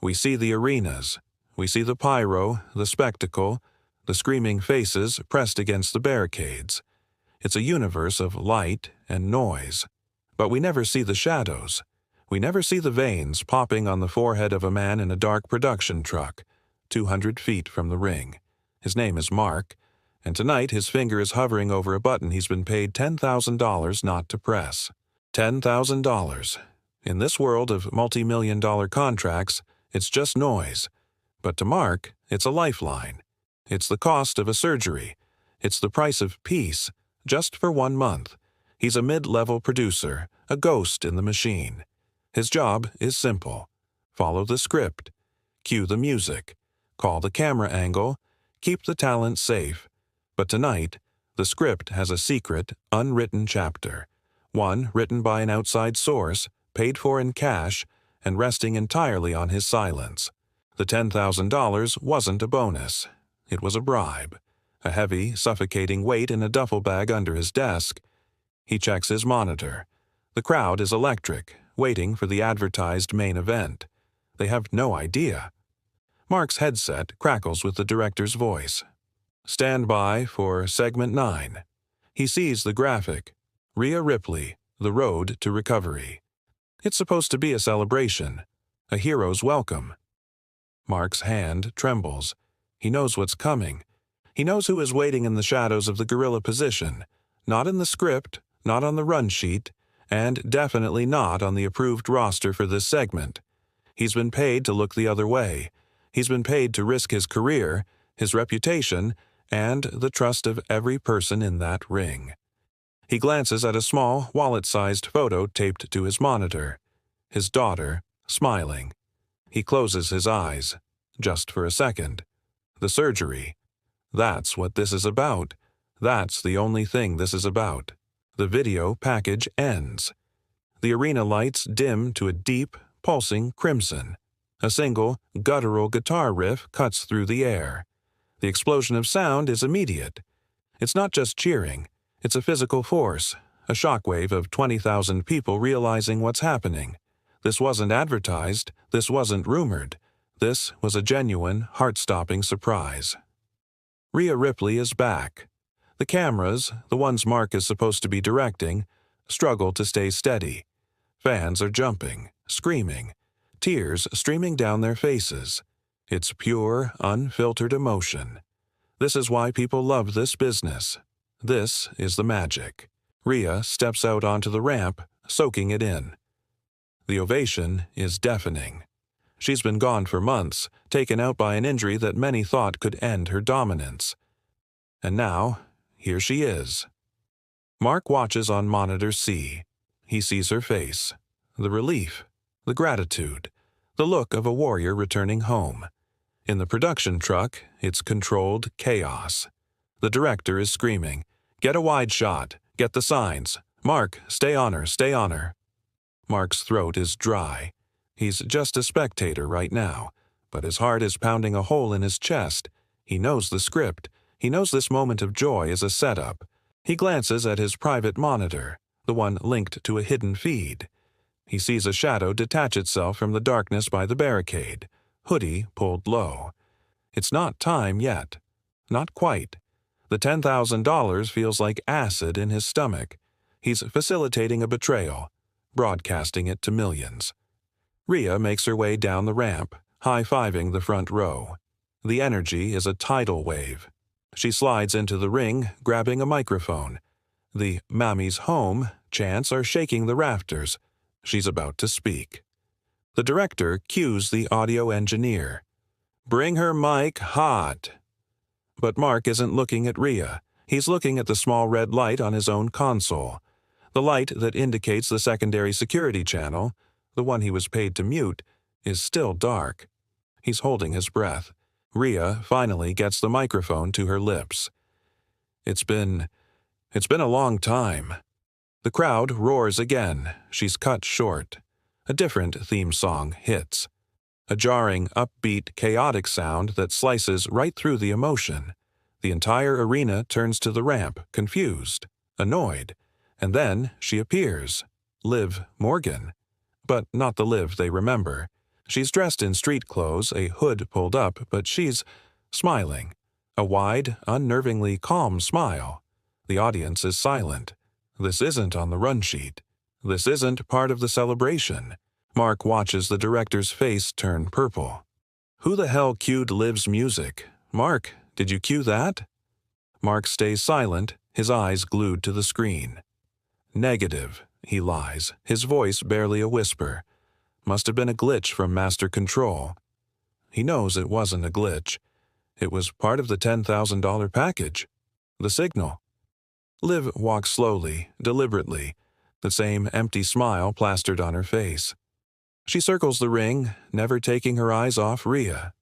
We see the arenas. We see the pyro, the spectacle, the screaming faces pressed against the barricades. It's a universe of light and noise. But we never see the shadows. We never see the veins popping on the forehead of a man in a dark production truck, 200 feet from the ring. His name is Mark, and tonight his finger is hovering over a button he's been paid $10,000 not to press. $10,000. In this world of multi-million-dollar contracts, it's just noise. But to Mark, it's a lifeline. It's the cost of a surgery. It's the price of peace, just for 1 month. He's a mid-level producer, a ghost in the machine. His job is simple. Follow the script. Cue the music. Call the camera angle. Keep the talent safe. But tonight, the script has a secret, unwritten chapter. One written by an outside source, paid for in cash, and resting entirely on his silence. The $10,000 wasn't a bonus. It was a bribe. A heavy, suffocating weight in a duffel bag under his desk. He checks his monitor. The crowd is electric, waiting for the advertised main event. They have no idea. Mark's headset crackles with the director's voice. Stand by for segment 9. He sees the graphic. Rhea Ripley, The Road to Recovery. It's supposed to be a celebration, a hero's welcome. Mark's hand trembles. He knows what's coming. He knows who is waiting in the shadows of the gorilla position, not in the script, not on the run sheet, and definitely not on the approved roster for this segment. He's been paid to look the other way. He's been paid to risk his career, his reputation, and the trust of every person in that ring. He glances at a small, wallet-sized photo taped to his monitor. His daughter, smiling. He closes his eyes, just for a second. The surgery. That's what this is about. That's the only thing this is about. The video package ends. The arena lights dim to a deep, pulsing crimson. A single, guttural guitar riff cuts through the air. The explosion of sound is immediate. It's not just cheering. It's a physical force, a shockwave of 20,000 people realizing what's happening. This wasn't advertised. This wasn't rumored. This was a genuine, heart-stopping surprise. Rhea Ripley is back. The cameras, the ones Mark is supposed to be directing, struggle to stay steady. Fans are jumping, screaming, tears streaming down their faces. It's pure, unfiltered emotion. This is why people love this business. This is the magic. Rhea steps out onto the ramp, soaking it in. The ovation is deafening. She's been gone for months, taken out by an injury that many thought could end her dominance. And now, here she is. Mark watches on monitor C. He sees her face. The relief, the gratitude, the look of a warrior returning home. In the production truck, it's controlled chaos. The director is screaming, "Get a wide shot. Get the signs. Mark, stay on her, stay on her." Mark's throat is dry. He's just a spectator right now, but his heart is pounding a hole in his chest. He knows the script. He knows this moment of joy is a setup. He glances at his private monitor, the one linked to a hidden feed. He sees a shadow detach itself from the darkness by the barricade, hoodie pulled low. It's not time yet. Not quite. The $10,000 feels like acid in his stomach. He's facilitating a betrayal, broadcasting it to millions. Rhea makes her way down the ramp, high-fiving the front row. The energy is a tidal wave. She slides into the ring, grabbing a microphone. The "Mammy's home" chants are shaking the rafters. She's about to speak. The director cues the audio engineer. "Bring her mic hot." But Mark isn't looking at Rhea. He's looking at the small red light on his own console. The light that indicates the secondary security channel, the one he was paid to mute, is still dark. He's holding his breath. Rhea finally gets the microphone to her lips. It's been a long time." The crowd roars again. She's cut short. A different theme song hits. A jarring, upbeat, chaotic sound that slices right through the emotion. The entire arena turns to the ramp, confused, annoyed. And then she appears. Liv Morgan. But not the Liv they remember. She's dressed in street clothes, a hood pulled up, but she's smiling. A wide, unnervingly calm smile. The audience is silent. This isn't on the run sheet. This isn't part of the celebration. Mark watches the director's face turn purple. Who the hell cued Liv's music? Mark, did you cue that? Mark stays silent, his eyes glued to the screen. Negative, he lies, his voice barely a whisper. Must have been a glitch from Master Control. He knows it wasn't a glitch. It was part of the $10,000 package. The signal. Liv walks slowly, deliberately, the same empty smile plastered on her face. She circles the ring, never taking her eyes off Rhea.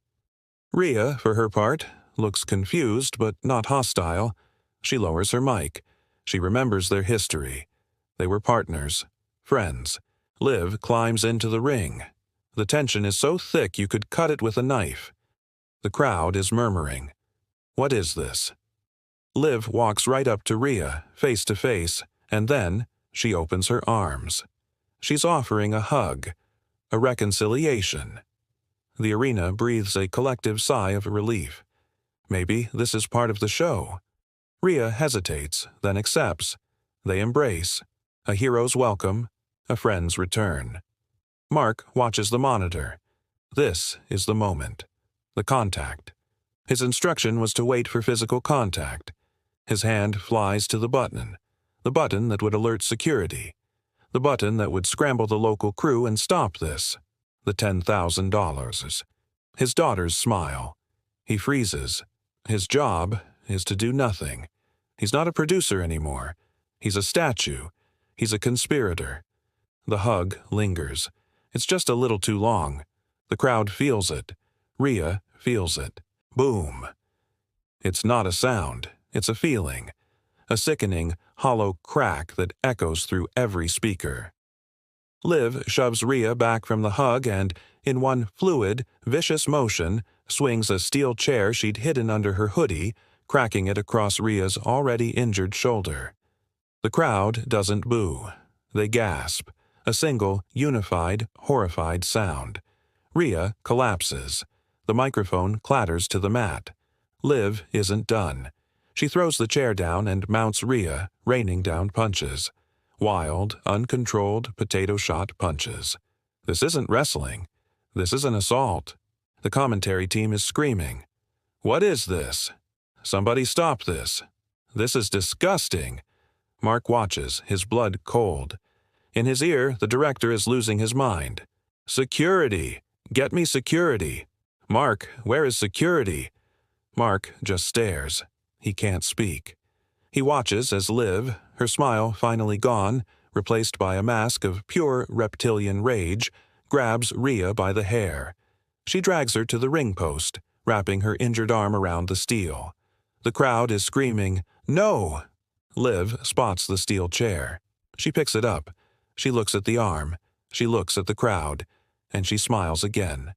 Rhea, for her part, looks confused but not hostile. She lowers her mic. She remembers their history. They were partners, friends. Liv climbs into the ring. The tension is so thick you could cut it with a knife. The crowd is murmuring. What is this? Liv walks right up to Rhea, face to face, and then she opens her arms. She's offering a hug, a reconciliation. The arena breathes a collective sigh of relief. Maybe this is part of the show. Rhea hesitates, then accepts. They embrace. A hero's welcome, a friend's return. Mark watches the monitor. This is the moment. The contact. His instruction was to wait for physical contact. His hand flies to the button that would alert security, the button that would scramble the local crew and stop this, the $10,000. His daughters smile. He freezes. His job is to do nothing. He's not a producer anymore. He's a statue. He's a conspirator. The hug lingers. It's just a little too long. The crowd feels it. Rhea feels it. Boom. It's not a sound. It's a feeling. A sickening, hollow crack that echoes through every speaker. Liv shoves Rhea back from the hug and, in one fluid, vicious motion, swings a steel chair she'd hidden under her hoodie, cracking it across Rhea's already injured shoulder. The crowd doesn't boo. They gasp. A single, unified, horrified sound. Rhea collapses. The microphone clatters to the mat. Liv isn't done. She throws the chair down and mounts Rhea, raining down punches. Wild, uncontrolled, potato-shot punches. This isn't wrestling. This is an assault. The commentary team is screaming. What is this? Somebody stop this. This is disgusting. Mark watches, his blood cold. In his ear, the director is losing his mind. Security! Get me security! Mark, where is security? Mark just stares. He can't speak. He watches as Liv, her smile finally gone, replaced by a mask of pure reptilian rage, grabs Rhea by the hair. She drags her to the ring post, wrapping her injured arm around the steel. The crowd is screaming, "No!" Liv spots the steel chair. She picks it up. She looks at the arm. She looks at the crowd. And she smiles again.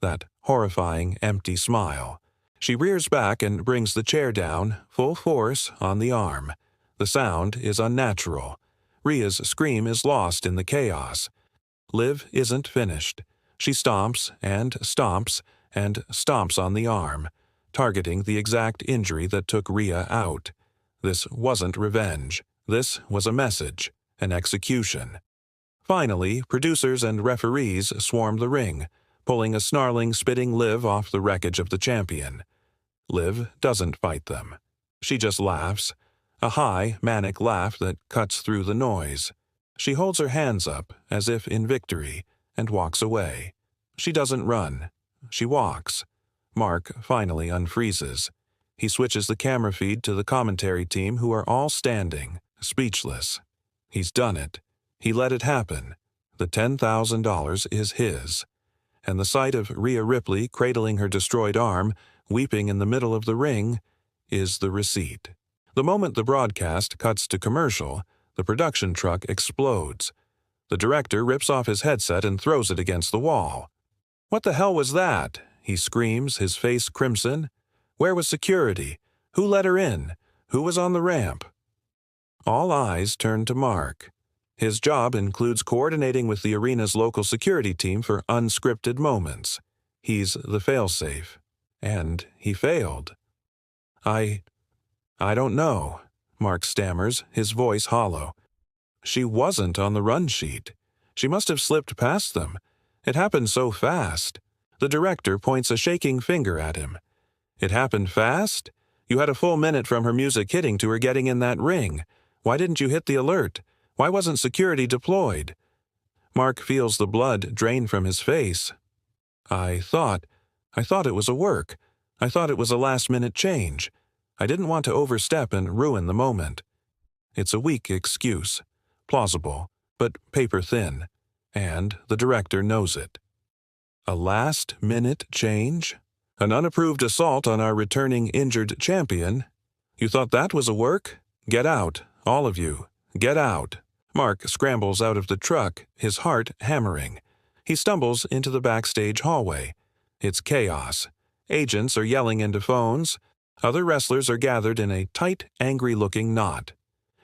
That horrifying, empty smile. She rears back and brings the chair down, full force, on the arm. The sound is unnatural. Rhea's scream is lost in the chaos. Liv isn't finished. She stomps and stomps and stomps on the arm, targeting the exact injury that took Rhea out. This wasn't revenge. This was a message, an execution. Finally, producers and referees swarm the ring, pulling a snarling, spitting Liv off the wreckage of the champion. Liv doesn't fight them. She just laughs, a high, manic laugh that cuts through the noise. She holds her hands up, as if in victory, and walks away. She doesn't run. She walks. Mark finally unfreezes. He switches the camera feed to the commentary team, who are all standing, speechless. He's done it. He let it happen. The $10,000 is his. And the sight of Rhea Ripley cradling her destroyed arm, weeping in the middle of the ring, is the receipt. The moment the broadcast cuts to commercial, the production truck explodes. The director rips off his headset and throws it against the wall. "What the hell was that?" he screams, his face crimson. "Where was security? Who let her in? Who was on the ramp?" All eyes turn to Mark. His job includes coordinating with the arena's local security team for unscripted moments. He's the failsafe. And he failed. I don't know, Mark stammers, his voice hollow. She wasn't on the run sheet. She must have slipped past them. It happened so fast. The director points a shaking finger at him. It happened fast? You had a full minute from her music hitting to her getting in that ring. Why didn't you hit the alert? Why wasn't security deployed? Mark feels the blood drain from his face. I thought it was a work. I thought it was a last-minute change. I didn't want to overstep and ruin the moment. It's a weak excuse. Plausible, but paper-thin. And the director knows it. A last-minute change? An unapproved assault on our returning injured champion? You thought that was a work? Get out, all of you. Get out. Mark scrambles out of the truck, his heart hammering. He stumbles into the backstage hallway. It's chaos. Agents are yelling into phones. Other wrestlers are gathered in a tight, angry-looking knot.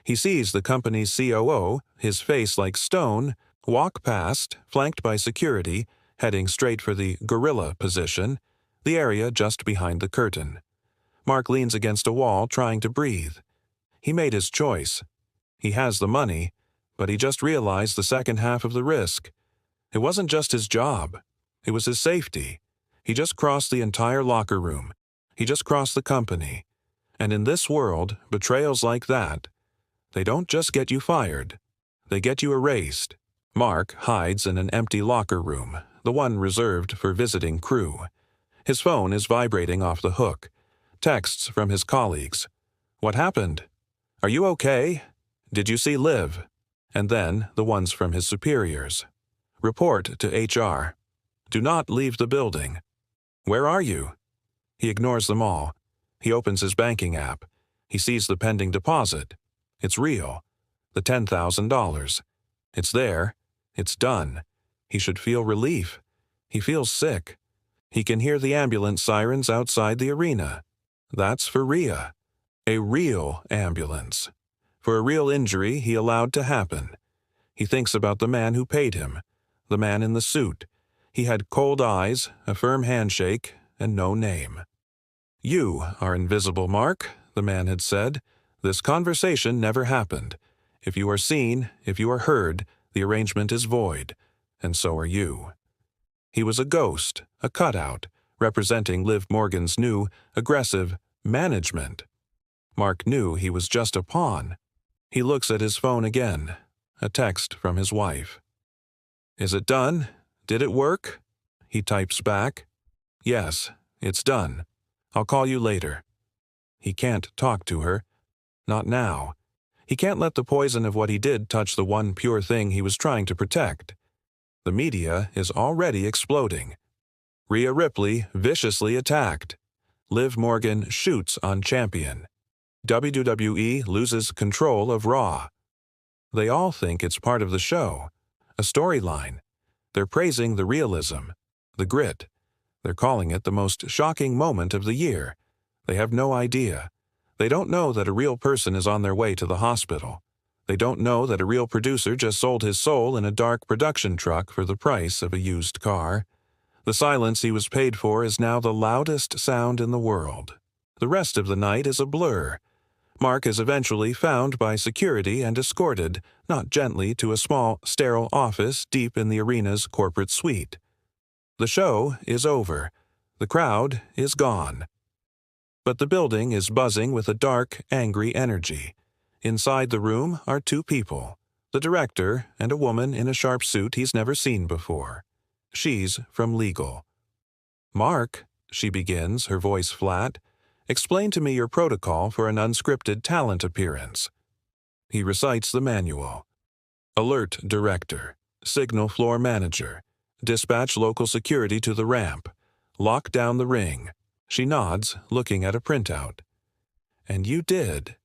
He sees the company's COO, his face like stone, walk past, flanked by security, heading straight for the gorilla position, the area just behind the curtain. Mark leans against a wall, trying to breathe. He made his choice. He has the money, but he just realized the second half of the risk. It wasn't just his job. It was his safety. He just crossed the entire locker room. He just crossed the company. And in this world, betrayals like that, they don't just get you fired. They get you erased. Mark hides in an empty locker room, the one reserved for visiting crew. His phone is vibrating off the hook. Texts from his colleagues. What happened? Are you okay? Did you see Liv? And then the ones from his superiors. Report to HR. Do not leave the building. Where are you? He ignores them all. He opens his banking app. He sees the pending deposit. It's real. The $10,000. It's there. It's done. He should feel relief. He feels sick. He can hear the ambulance sirens outside the arena. That's for Rhea. A real ambulance. For a real injury he allowed to happen. He thinks about the man who paid him. The man in the suit. He had cold eyes, a firm handshake, and no name. You are invisible, Mark, the man had said. This conversation never happened. If you are seen, if you are heard, the arrangement is void, and so are you. He was a ghost, a cutout, representing Liv Morgan's new, aggressive management. Mark knew he was just a pawn. He looks at his phone again, a text from his wife. Is it done? Did it work? He types back. Yes, it's done. I'll call you later. He can't talk to her. Not now. He can't let the poison of what he did touch the one pure thing he was trying to protect. The media is already exploding. Rhea Ripley viciously attacked. Liv Morgan shoots on champion. WWE loses control of Raw. They all think it's part of the show, a storyline. They're praising the realism, the grit. They're calling it the most shocking moment of the year. They have no idea. They don't know that a real person is on their way to the hospital. They don't know that a real producer just sold his soul in a dark production truck for the price of a used car. The silence he was paid for is now the loudest sound in the world. The rest of the night is a blur. Mark is eventually found by security and escorted, not gently, to a small, sterile office deep in the arena's corporate suite. The show is over. The crowd is gone. But the building is buzzing with a dark, angry energy. Inside the room are two people, the director and a woman in a sharp suit he's never seen before. She's from legal. Mark, she begins, her voice flat, explain to me your protocol for an unscripted talent appearance. He recites the manual. Alert director, signal floor manager, dispatch local security to the ramp, lock down the ring. She nods, looking at a printout. And you did.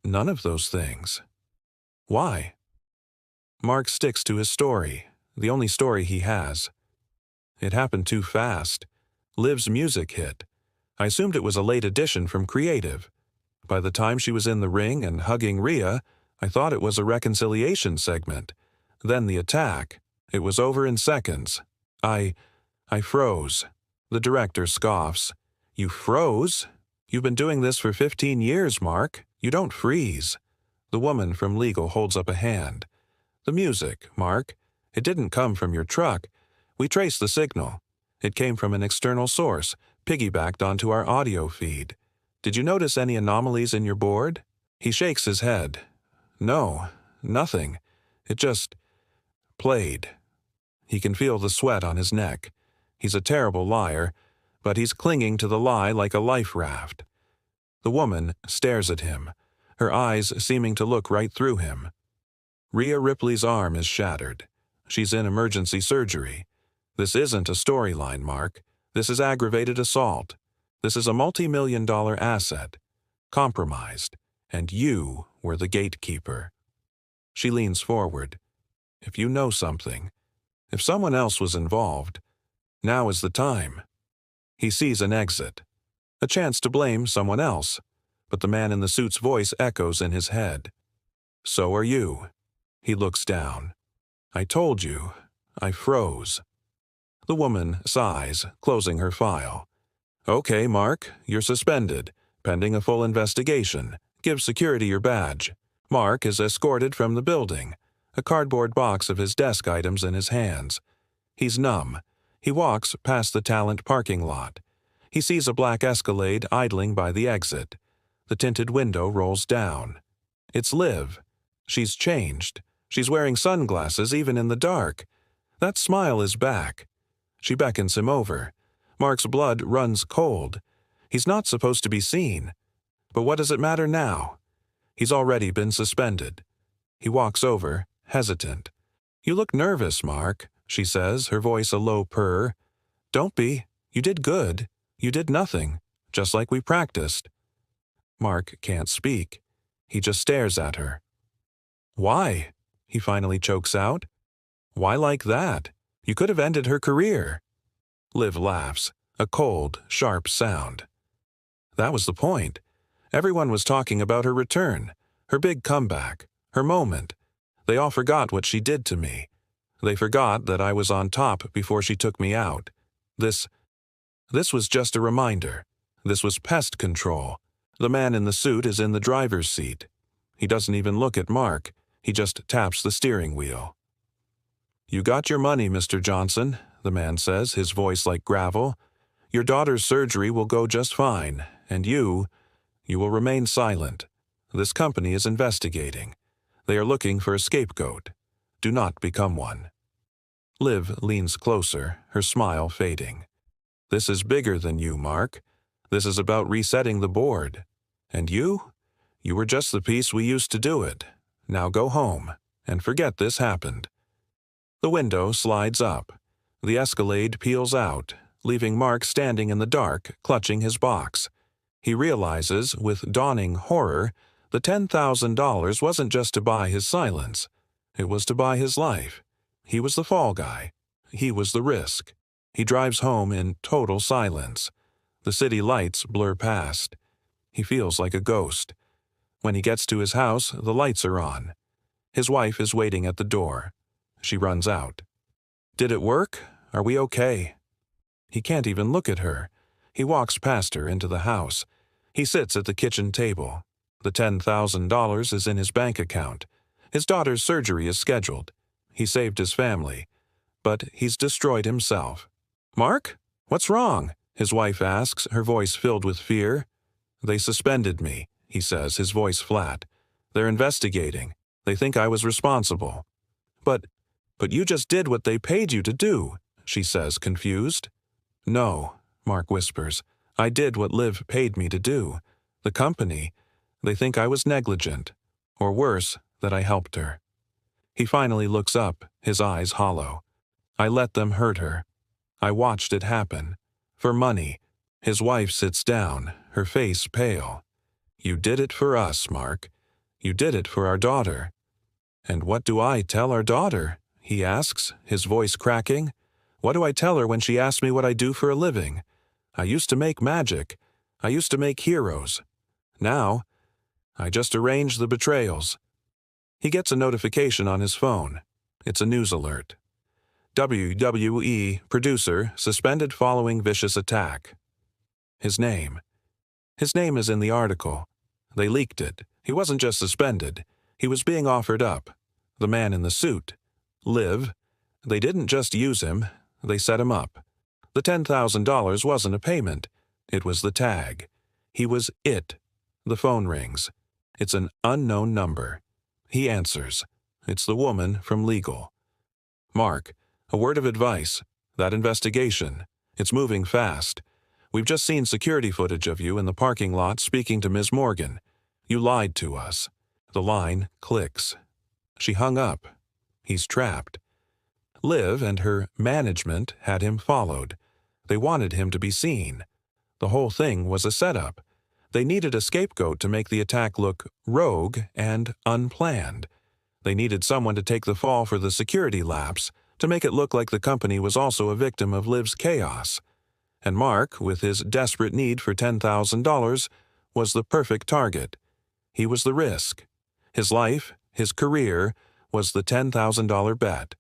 None of those things. Why? Mark sticks to his story, the only story he has. It happened too fast. Liv's music hit. I assumed it was a late addition from creative. By the time she was in the ring and hugging Rhea, I thought it was a reconciliation segment. Then the attack. It was over in seconds. I froze. The director scoffs. You froze? You've been doing this for 15 years, Mark. You don't freeze. The woman from legal holds up a hand. The music, Mark. It didn't come from your truck. We traced the signal. It came from an external source, piggybacked onto our audio feed. Did you notice any anomalies in your board? He shakes his head. No, nothing. It just played. He can feel the sweat on his neck. He's a terrible liar, but he's clinging to the lie like a life raft. The woman stares at him, her eyes seeming to look right through him. Rhea Ripley's arm is shattered. She's in emergency surgery. This isn't a storyline, Mark. This is aggravated assault. This is a multi-million-dollar asset. Compromised. And you were the gatekeeper. She leans forward. If you know something, if someone else was involved, now is the time. He sees an exit. A chance to blame someone else, but the man in the suit's voice echoes in his head. So are you. He looks down. I told you. I froze. The woman sighs, closing her file. Okay, Mark, you're suspended, pending a full investigation. Give security your badge. Mark is escorted from the building, a cardboard box of his desk items in his hands. He's numb. He walks past the talent parking lot. He sees a black Escalade idling by the exit. The tinted window rolls down. It's Liv. She's changed. She's wearing sunglasses even in the dark. That smile is back. She beckons him over. Mark's blood runs cold. He's not supposed to be seen. But what does it matter now? He's already been suspended. He walks over, hesitant. You look nervous, Mark, she says, her voice a low purr. Don't be. You did good. You did nothing, just like we practiced. Mark can't speak. He just stares at her. Why? He finally chokes out. Why like that? You could have ended her career. Liv laughs, a cold, sharp sound. That was the point. Everyone was talking about her return, her big comeback, her moment. They all forgot what she did to me. They forgot that I was on top before she took me out. This was just a reminder. This was pest control. The man in the suit is in the driver's seat. He doesn't even look at Mark. He just taps the steering wheel. You got your money, Mr. Johnson, the man says, his voice like gravel. Your daughter's surgery will go just fine, and you will remain silent. This company is investigating. They are looking for a scapegoat. Do not become one. Liv leans closer, her smile fading. This is bigger than you, Mark. This is about resetting the board. And you? You were just the piece we used to do it. Now go home, and forget this happened. The window slides up. The Escalade peels out, leaving Mark standing in the dark, clutching his box. He realizes, with dawning horror, the $10,000 wasn't just to buy his silence. It was to buy his life. He was the fall guy. He was the risk. He drives home in total silence. The city lights blur past. He feels like a ghost. When he gets to his house, the lights are on. His wife is waiting at the door. She runs out. Did it work? Are we okay? He can't even look at her. He walks past her into the house. He sits at the kitchen table. The $10,000 is in his bank account. His daughter's surgery is scheduled. He saved his family. But he's destroyed himself. Mark? What's wrong? His wife asks, her voice filled with fear. They suspended me, he says, his voice flat. They're investigating. They think I was responsible. But you just did what they paid you to do, she says, confused. No, Mark whispers. I did what Liv paid me to do. The company, they think I was negligent. Or worse, that I helped her. He finally looks up, his eyes hollow. I let them hurt her. I watched it happen. For money. His wife sits down, her face pale. You did it for us, Mark. You did it for our daughter. And what do I tell our daughter? He asks, his voice cracking. What do I tell her when she asks me what I do for a living? I used to make magic. I used to make heroes. Now, I just arrange the betrayals. He gets a notification on his phone. It's a news alert. WWE producer suspended following vicious attack. His name. His name is in the article. They leaked it. He wasn't just suspended. He was being offered up. The man in the suit. Liv. They didn't just use him. They set him up. The $10,000 wasn't a payment. It was the tag. He was it. The phone rings. It's an unknown number. He answers. It's the woman from legal. Mark, a word of advice. That investigation. It's moving fast. We've just seen security footage of you in the parking lot speaking to Ms. Morgan. You lied to us. The line clicks. She hung up. He's trapped. Liv and her management had him followed. They wanted him to be seen. The whole thing was a setup. They needed a scapegoat to make the attack look rogue and unplanned. They needed someone to take the fall for the security lapse, to make it look like the company was also a victim of Liv's chaos. And Mark, with his desperate need for $10,000, was the perfect target. He was the risk. His life, his career, was the $10,000 bet.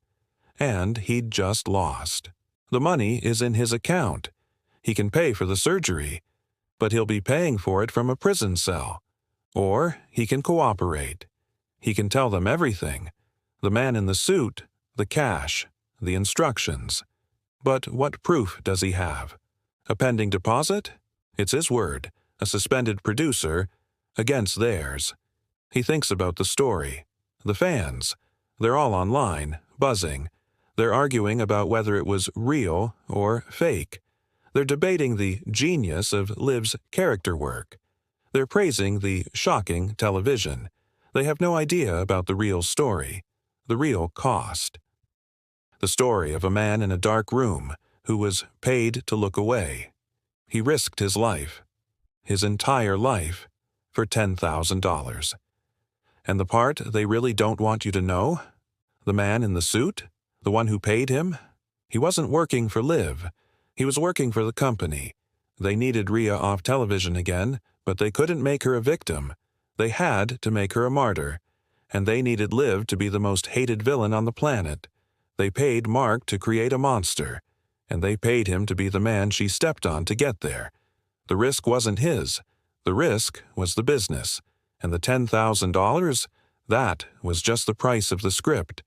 And he'd just lost. The money is in his account. He can pay for the surgery, but he'll be paying for it from a prison cell. Or he can cooperate. He can tell them everything. The man in the suit, the cash, the instructions. But what proof does he have? A pending deposit? It's his word, a suspended producer, against theirs. He thinks about the story. The fans. They're all online, buzzing. They're arguing about whether it was real or fake. They're debating the genius of Liv's character work. They're praising the shocking television. They have no idea about the real story, the real cost. The story of a man in a dark room who was paid to look away. He risked his life, his entire life, for $10,000. And the part they really don't want you to know? The man in the suit? The one who paid him? He wasn't working for Liv. He was working for the company. They needed Rhea off television again, but they couldn't make her a victim. They had to make her a martyr. And they needed Liv to be the most hated villain on the planet. They paid Mark to create a monster. And they paid him to be the man she stepped on to get there. The risk wasn't his. The risk was the business. And the $10,000? That was just the price of the script.